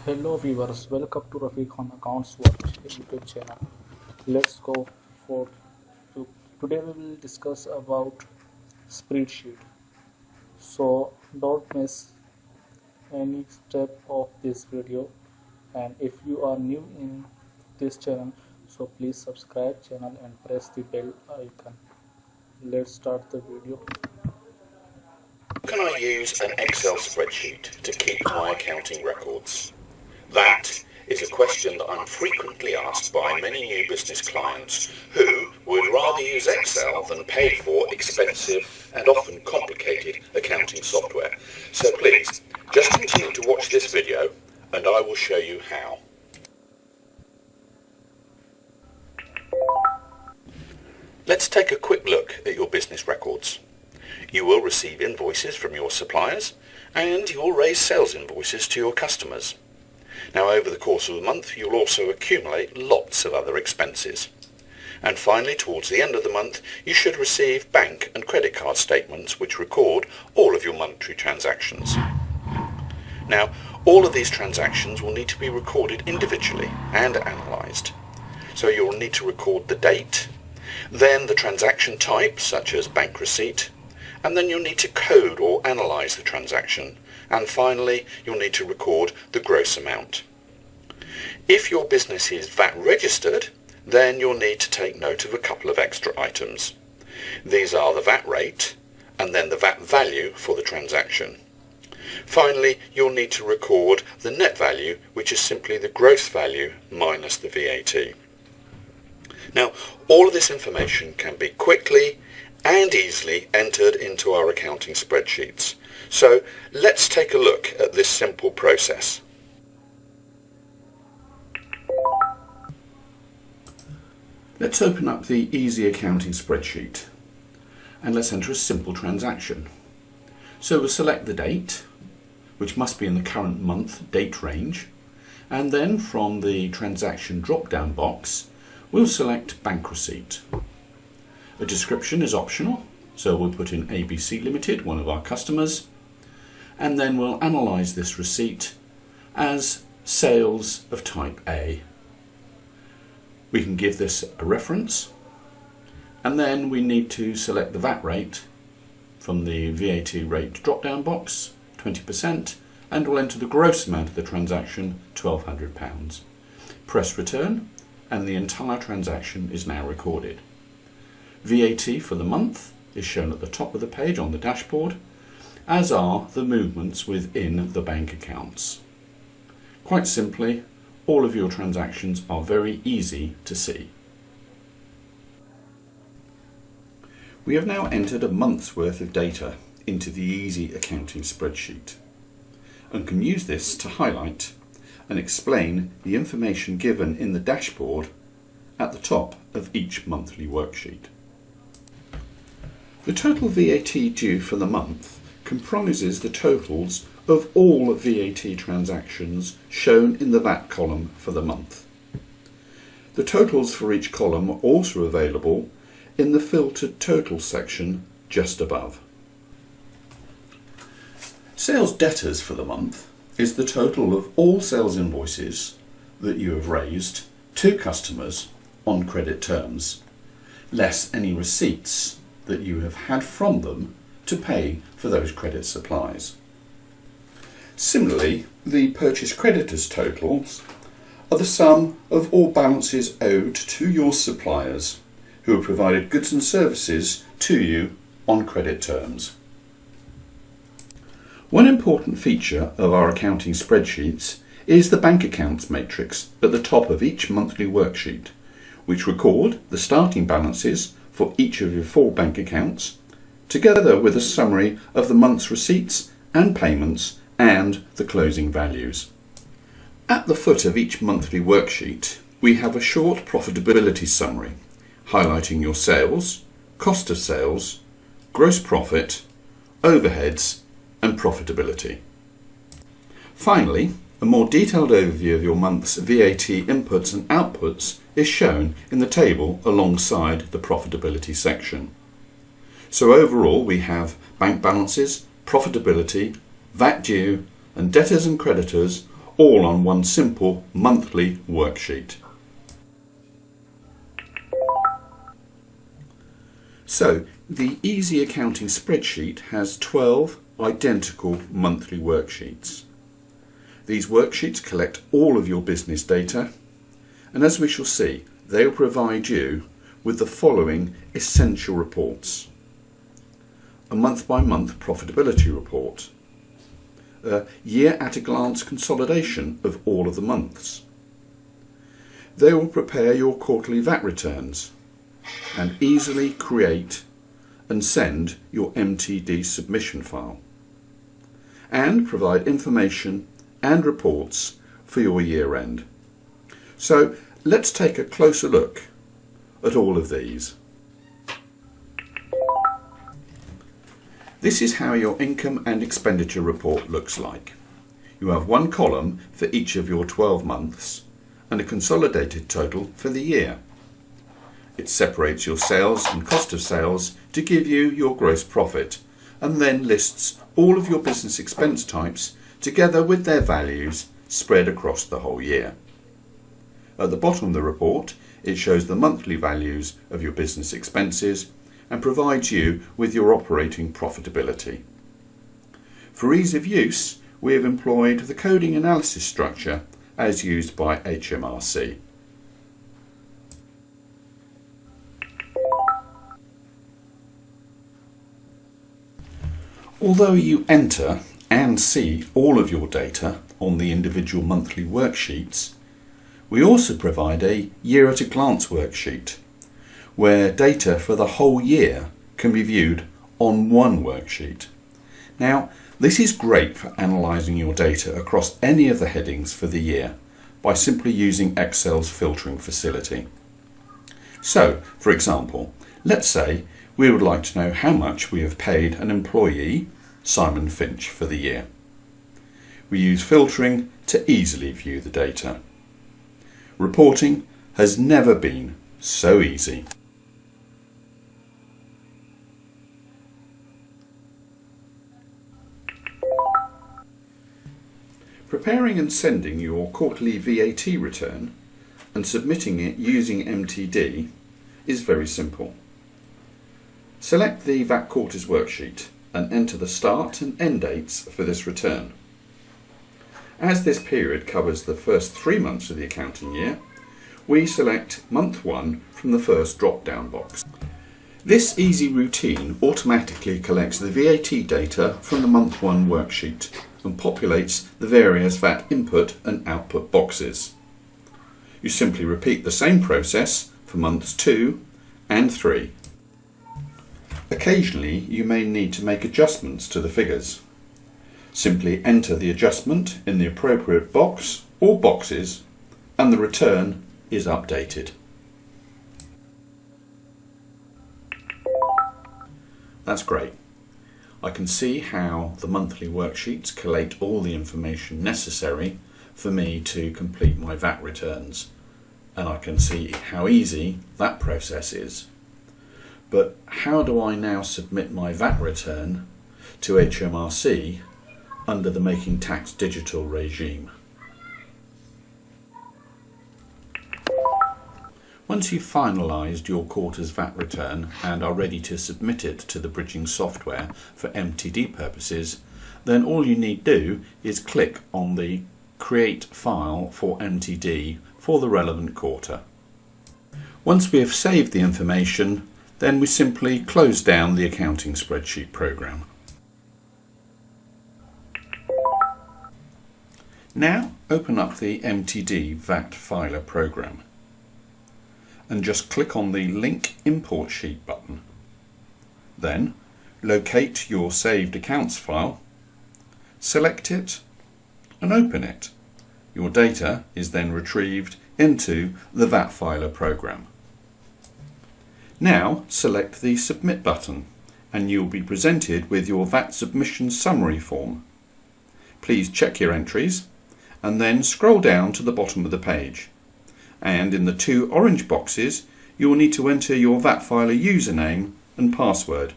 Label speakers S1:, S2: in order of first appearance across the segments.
S1: Hello viewers, welcome to Rafiq on Accounts Worksheet YouTube channel. Let's go for today we will discuss about spreadsheet. So don't miss any step of this video, and if you are new in this channel, so please subscribe channel and press the bell icon. Let's start the video.
S2: Can I use an Excel spreadsheet to keep my accounting records? That is a question that I'm frequently asked by many new business clients who would rather use Excel than pay for expensive and often complicated accounting software. So please, just continue to watch this video and I will show you how. Let's take a quick look at your business records. You will receive invoices from your suppliers and you will raise sales invoices to your customers. Now, over the course of a month, you'll also accumulate lots of other expenses. And finally, towards the end of the month, you should receive bank and credit card statements which record all of your monetary transactions. Now, all of these transactions will need to be recorded individually and analysed. So you'll need to record the date, then the transaction type, such as bank receipt, and then you'll need to code or analyse the transaction. And finally, you'll need to record the gross amount. If your business is VAT registered, then you'll need to take note of a couple of extra items. These are the VAT rate and then the VAT value for the transaction. Finally, you'll need to record the net value, which is simply the gross value minus the VAT. Now, all of this information can be quickly and easily entered into our accounting spreadsheets. So let's take a look at this simple process.
S3: Let's open up the Easy Accounting spreadsheet and let's enter a simple transaction. So we'll select the date, which must be in the current month date range, and then from the transaction drop-down box we'll select bank receipt. A description is optional, so we'll put in ABC Limited, one of our customers, and then we'll analyse this receipt as sales of type A. We can give this a reference, and then we need to select the VAT rate from the VAT rate drop-down box, 20%, and we'll enter the gross amount of the transaction, £1,200. Press return, and the entire transaction is now recorded. VAT for the month is shown at the top of the page on the dashboard, as are the movements within the bank accounts. Quite simply, all of your transactions are very easy to see. We have now entered a month's worth of data into the Easy Accounting spreadsheet and can use this to highlight and explain the information given in the dashboard at the top of each monthly worksheet. The total VAT due for the month comprises the totals of all VAT transactions shown in the VAT column for the month. The totals for each column are also available in the filtered totals section just above. Sales debtors for the month is the total of all sales invoices that you have raised to customers on credit terms, less any receipts that you have had from them to pay for those credit supplies. Similarly, the purchase creditors totals are the sum of all balances owed to your suppliers who have provided goods and services to you on credit terms. One important feature of our accounting spreadsheets is the bank accounts matrix at the top of each monthly worksheet, which record the starting balances for each of your 4 bank accounts, together with a summary of the month's receipts and payments and the closing values. At the foot of each monthly worksheet, we have a short profitability summary highlighting your sales, cost of sales, gross profit, overheads and profitability. Finally, a more detailed overview of your month's VAT inputs and outputs is shown in the table alongside the profitability section. So overall we have bank balances, profitability, VAT due and debtors and creditors all on one simple monthly worksheet. So, the Easy Accounting spreadsheet has 12 identical monthly worksheets. These worksheets collect all of your business data, and as we shall see, they'll provide you with the following essential reports: a month-by-month profitability report, a year-at-a-glance consolidation of all of the months. They will prepare your quarterly VAT returns and easily create and send your MTD submission file, and provide information and reports for your year end. So let's take a closer look at all of these. This is how your income and expenditure report looks like. You have one column for each of your 12 months and a consolidated total for the year. It separates your sales and cost of sales to give you your gross profit, and then lists all of your business expense types together with their values spread across the whole year. At the bottom of the report, it shows the monthly values of your business expenses and provides you with your operating profitability. For ease of use, we have employed the coding analysis structure as used by HMRC. Although you enter and see all of your data on the individual monthly worksheets, we also provide a year-at-a-glance worksheet where data for the whole year can be viewed on one worksheet. Now, this is great for analysing your data across any of the headings for the year by simply using Excel's filtering facility. So, for example, let's say we would like to know how much we have paid an employee, Simon Finch, for the year. We use filtering to easily view the data. Reporting has never been so easy. Preparing and sending your quarterly VAT return and submitting it using MTD is very simple. Select the VAT Quarters worksheet and enter the start and end dates for this return. As this period covers the first 3 months of the accounting year, we select month 1 from the first drop-down box. This easy routine automatically collects the VAT data from the month 1 worksheet and populates the various VAT input and output boxes. You simply repeat the same process for months 2 and 3. Occasionally, you may need to make adjustments to the figures. Simply enter the adjustment in the appropriate box or boxes, and the return is updated. That's great. I can see how the monthly worksheets collate all the information necessary for me to complete my VAT returns, and I can see how easy that process is. But how do I now submit my VAT return to HMRC under the Making Tax Digital regime? Once you've finalised your quarter's VAT return and are ready to submit it to the bridging software for MTD purposes, then all you need do is click on the Create File for MTD for the relevant quarter. Once we have saved the information, then we simply close down the accounting spreadsheet program. Now open up the MTD VAT Filer program and just click on the Link Import Sheet button. Then locate your saved accounts file, select it and open it. Your data is then retrieved into the VAT Filer program. Now select the Submit button and you will be presented with your Vat Submission Summary form. Please check your entries and then scroll down to the bottom of the page. And in the 2 orange boxes you will need to enter your VAT Filer username and password.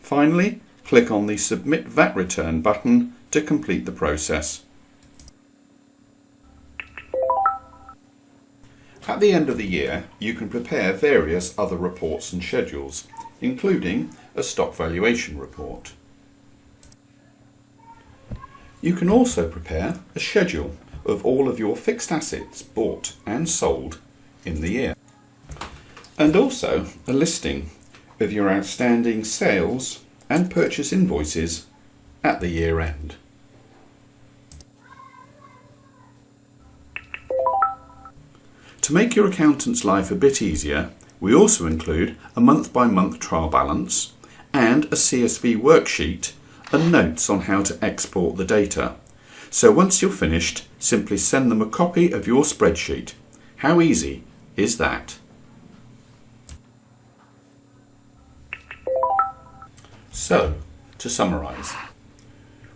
S3: Finally, click on the Submit VAT Return button to complete the process. At the end of the year, you can prepare various other reports and schedules, including a stock valuation report. You can also prepare a schedule of all of your fixed assets bought and sold in the year, and also a listing of your outstanding sales and purchase invoices at the year end. To make your accountant's life a bit easier, we also include a month-by-month trial balance and a CSV worksheet and notes on how to export the data. So once you're finished, simply send them a copy of your spreadsheet. How easy is that? So, to summarise,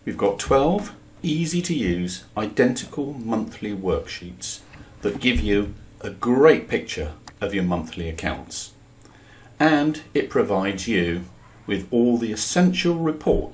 S3: we've got 12 easy-to-use identical monthly worksheets that give you a great picture of your monthly accounts, and it provides you with all the essential reports